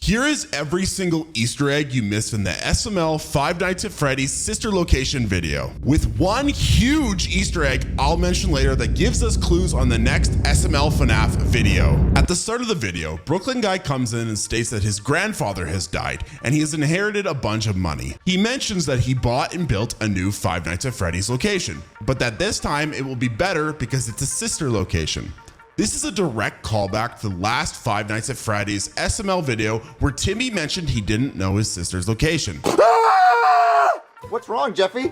Here is every single Easter egg you missed in the SML Five Nights at Freddy's sister location video, with one huge Easter egg I'll mention later that gives us clues on the next SML FNAF video. At the start of the video, Brooklyn Guy comes in and states that his grandfather has died and he has inherited a bunch of money. He mentions that he bought and built a new Five Nights at Freddy's location, but that this time it will be better because it's a sister location. This is a direct callback to the last Five Nights at Freddy's SML video where Timmy mentioned he didn't know his sister's location. What's wrong, Jeffy?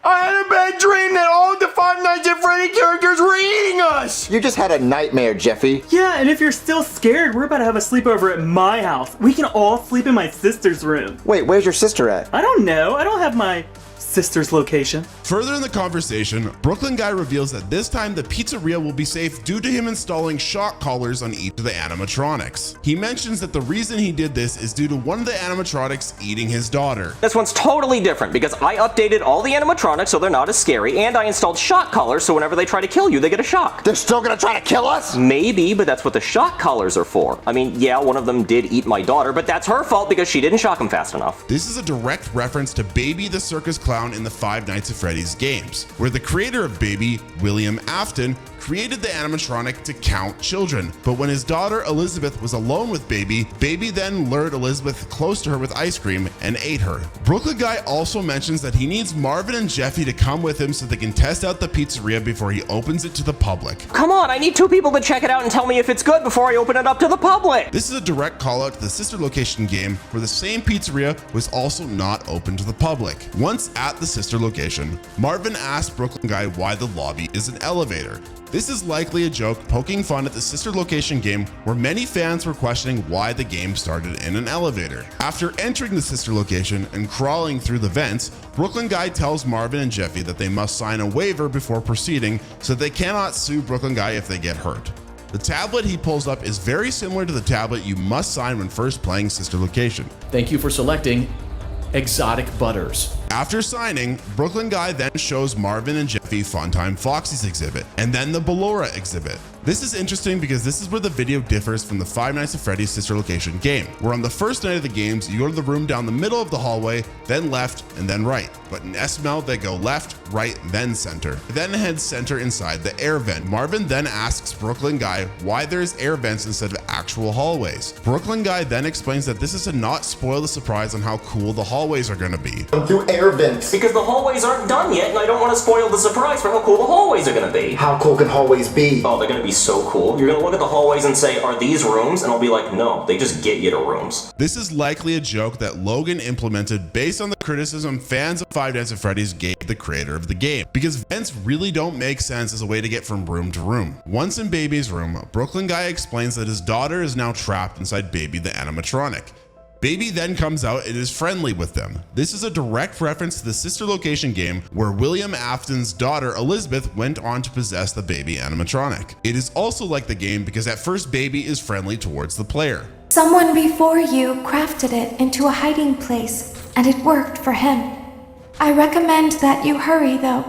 I had a bad dream that all of the Five Nights at Freddy characters were eating us! You just had a nightmare, Jeffy. Yeah, and if you're still scared, we're about to have a sleepover at my house. We can all sleep in my sister's room. Wait, where's your sister at? I don't know. I don't have my sister's location. Further in the conversation, Brooklyn Guy reveals that this time the pizzeria will be safe due to him installing shock collars on each of the animatronics. He mentions that the reason he did this is due to one of the animatronics eating his daughter. This one's totally different because I updated all the animatronics so they're not as scary, and I installed shock collars so whenever they try to kill you, they get a shock. They're still gonna try to kill us? Maybe, but that's what the shock collars are for. I mean, yeah, one of them did eat my daughter, but that's her fault because she didn't shock him fast enough. This is a direct reference to Baby the Circus Clown in the Five Nights at Freddy's games, where the creator of Baby, William Afton, created the animatronic to count children. But when his daughter Elizabeth was alone with Baby, Baby then lured Elizabeth close to her with ice cream and ate her. Brooklyn Guy also mentions that he needs Marvin and Jeffy to come with him so they can test out the pizzeria before he opens it to the public. Come on, I need two people to check it out and tell me if it's good before I open it up to the public. This is a direct call out to the sister location game where the same pizzeria was also not open to the public. Once at the sister location, Marvin asked Brooklyn Guy why the lobby is an elevator. This is likely a joke poking fun at the sister location game where many fans were questioning why the game started in an elevator. After entering the sister location and crawling through the vents, Brooklyn Guy tells Marvin and Jeffy that they must sign a waiver before proceeding so they cannot sue Brooklyn Guy if they get hurt. The tablet he pulls up is very similar to the tablet you must sign when first playing sister location. Thank you for selecting Exotic Butters. After signing, Brooklyn Guy then shows Marvin and Jeffy Funtime Foxy's exhibit, and then the Ballora exhibit. This is interesting because this is where the video differs from the Five Nights at Freddy's sister location game, where on the first night of the games, you go to the room down the middle of the hallway, then left, and then right. But in SML, they go left, right, then center. They then head center inside the air vent. Marvin then asks Brooklyn Guy why there's air vents instead of actual hallways. Brooklyn Guy then explains that this is to not spoil the surprise on how cool the hallways are gonna be. Through air vents. Because the hallways aren't done yet, and I don't want to spoil the surprise for how cool the hallways are gonna be. How cool can hallways be? Oh, they're gonna be so cool. You're gonna look at the hallways and say, are these rooms? And I'll be like, no, they just get you to rooms. This is likely a joke that Logan implemented based on the criticism fans of Five Nights at Freddy's gave the creator of the game, because vents really don't make sense as a way to get from room to room. Once in Baby's room, Brooklyn Guy explains that his daughter is now trapped inside Baby the animatronic. Baby then comes out and is friendly with them. This is a direct reference to the sister location game where William Afton's daughter Elizabeth went on to possess the Baby animatronic. It is also like the game because at first Baby is friendly towards the player. Someone before you crafted it into a hiding place, and it worked for him. I recommend that you hurry though.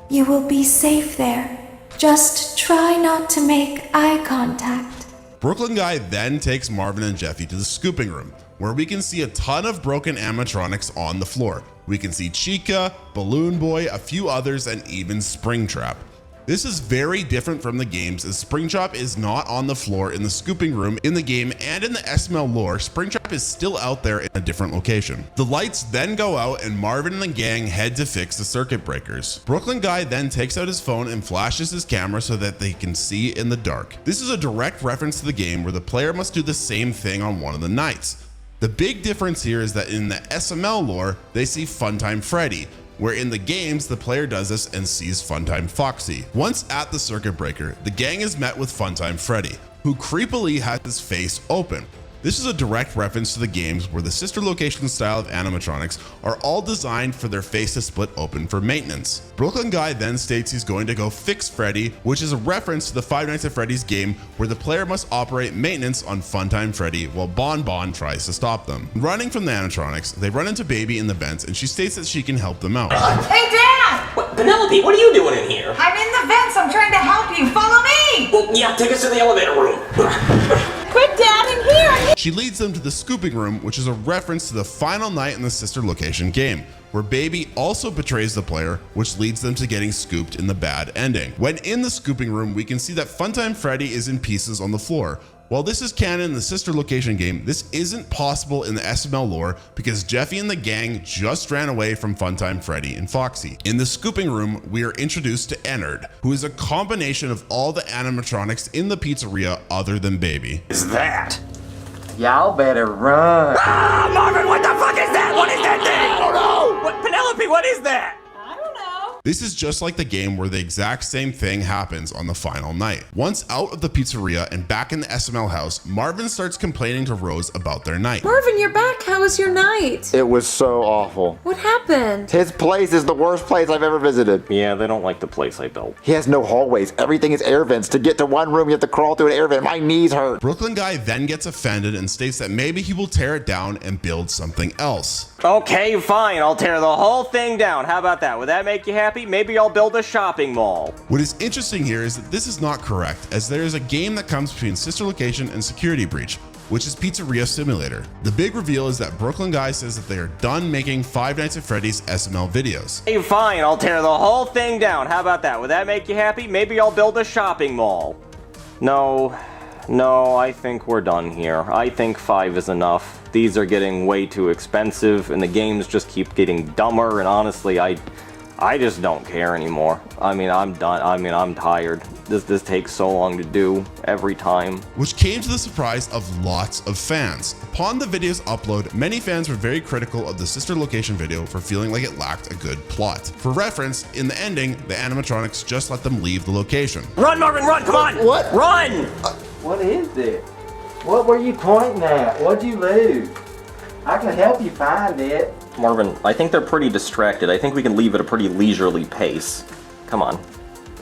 You will be safe there. Just try not to make eye contact. Brooklyn Guy then takes Marvin and Jeffy to the scooping room, where we can see a ton of broken animatronics on the floor. We can see Chica, Balloon Boy, a few others, and even Springtrap. This is very different from the games as Springtrap is not on the floor in the scooping room in the game, and in the SML lore, Springtrap is still out there in a different location. The lights then go out and Marvin and the gang head to fix the circuit breakers. Brooklyn Guy then takes out his phone and flashes his camera so that they can see in the dark. This is a direct reference to the game where the player must do the same thing on one of the nights. The big difference here is that in the SML lore, they see Funtime Freddy, where in the games, the player does this and sees Funtime Foxy. Once at the circuit breaker, the gang is met with Funtime Freddy, who creepily has his face open. This is a direct reference to the games where the sister location style of animatronics are all designed for their face to split open for maintenance. Brooklyn Guy then states he's going to go fix Freddy, which is a reference to the Five Nights at Freddy's game where the player must operate maintenance on Funtime Freddy while Bon Bon tries to stop them. Running from the animatronics, they run into Baby in the vents and she states that she can help them out. Hey, Dad! What, Penelope, what are you doing in here? I'm in the vents. I'm trying to help you. Follow me! Well, yeah, take us to the elevator room. Quick, Dad, in here! She leads them to the scooping room, which is a reference to the final night in the sister location game, where Baby also betrays the player, which leads them to getting scooped in the bad ending. When in the scooping room, we can see that Funtime Freddy is in pieces on the floor. While this is canon in the sister location game, this isn't possible in the SML lore because Jeffy and the gang just ran away from Funtime Freddy and Foxy. In the scooping room, we are introduced to Enard, who is a combination of all the animatronics in the pizzeria other than Baby. Is that? Y'all better run. Ah, Marvin, what the fuck is that? What is that thing? Oh no! What, Penelope, what is that? I don't know. This is just like the game where the exact same thing happens on the final night. Once out of the pizzeria and back in the SML house, Marvin starts complaining to Rose about their night. Marvin, you're back. How was your night? It was so awful. What happened? His place is the worst place I've ever visited. Yeah, they don't like the place I built. He has no hallways. Everything is air vents. To get to one room, you have to crawl through an air vent. My knees hurt. Brooklyn Guy then gets offended and states that maybe he will tear it down and build something else. Okay, fine, I'll tear the whole thing down. How about that? Would that make you happy? Maybe I'll build a shopping mall. What is interesting here is that this is not correct, as there is a game that comes between Sister Location and Security Breach, which is Pizzeria Simulator. The big reveal is that Brooklyn Guy says that they are done making Five Nights at Freddy's SML videos. Hey, fine, I'll tear the whole thing down. How about that? Would that make you happy? Maybe I'll build a shopping mall. No, I think we're done here. I think 5 is enough. These are getting way too expensive, and the games just keep getting dumber, and honestly, I just don't care anymore. I mean, I'm done. I mean, I'm tired. This takes so long to do every time. Which came to the surprise of lots of fans. Upon the video's upload, many fans were very critical of the Sister Location video for feeling like it lacked a good plot. For reference, in the ending, the animatronics just let them leave the location. Run, Marvin, run, come on! What? Run! What is it? What were you pointing at? What'd you lose? I can help you find it. Marvin, I think they're pretty distracted. I think we can leave at a pretty leisurely pace. Come on.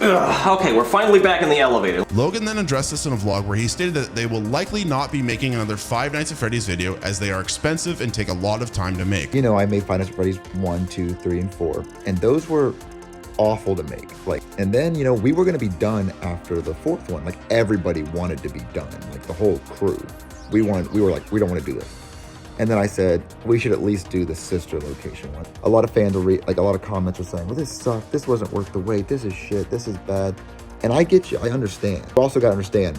Ugh, okay, we're finally back in the elevator. Logan then addressed this in a vlog where he stated that they will likely not be making another Five Nights at Freddy's video as they are expensive and take a lot of time to make. You know, I made Five Nights at Freddy's 1, 2, 3, and 4, and those were awful to make. And then, you know, we were gonna be done after the 4th one. Like, everybody wanted to be done, like the whole crew. We were like, we don't want to do this. And then I said, we should at least do the sister location one. A lot of fans will a lot of comments were saying, well, this sucked, this wasn't worth the wait, this is shit, this is bad. And I get you, I understand. You also gotta understand,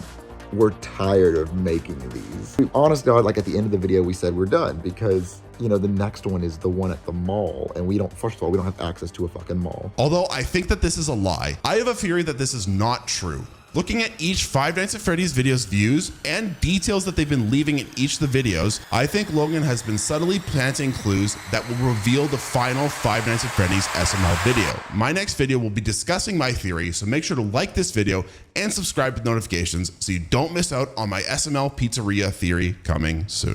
we're tired of making these. Honestly, like at the end of the video, we said we're done because, you know, the next one is the one at the mall, and first of all, we don't have access to a fucking mall. Although I think that this is a lie, I have a theory that this is not true. Looking at each Five Nights at Freddy's videos views and details that they've been leaving in each of the videos, I think Logan has been subtly planting clues that will reveal the final Five Nights at Freddy's SML video. My next video will be discussing my theory, so make sure to like this video and subscribe with notifications so you don't miss out on my SML Pizzeria theory coming soon.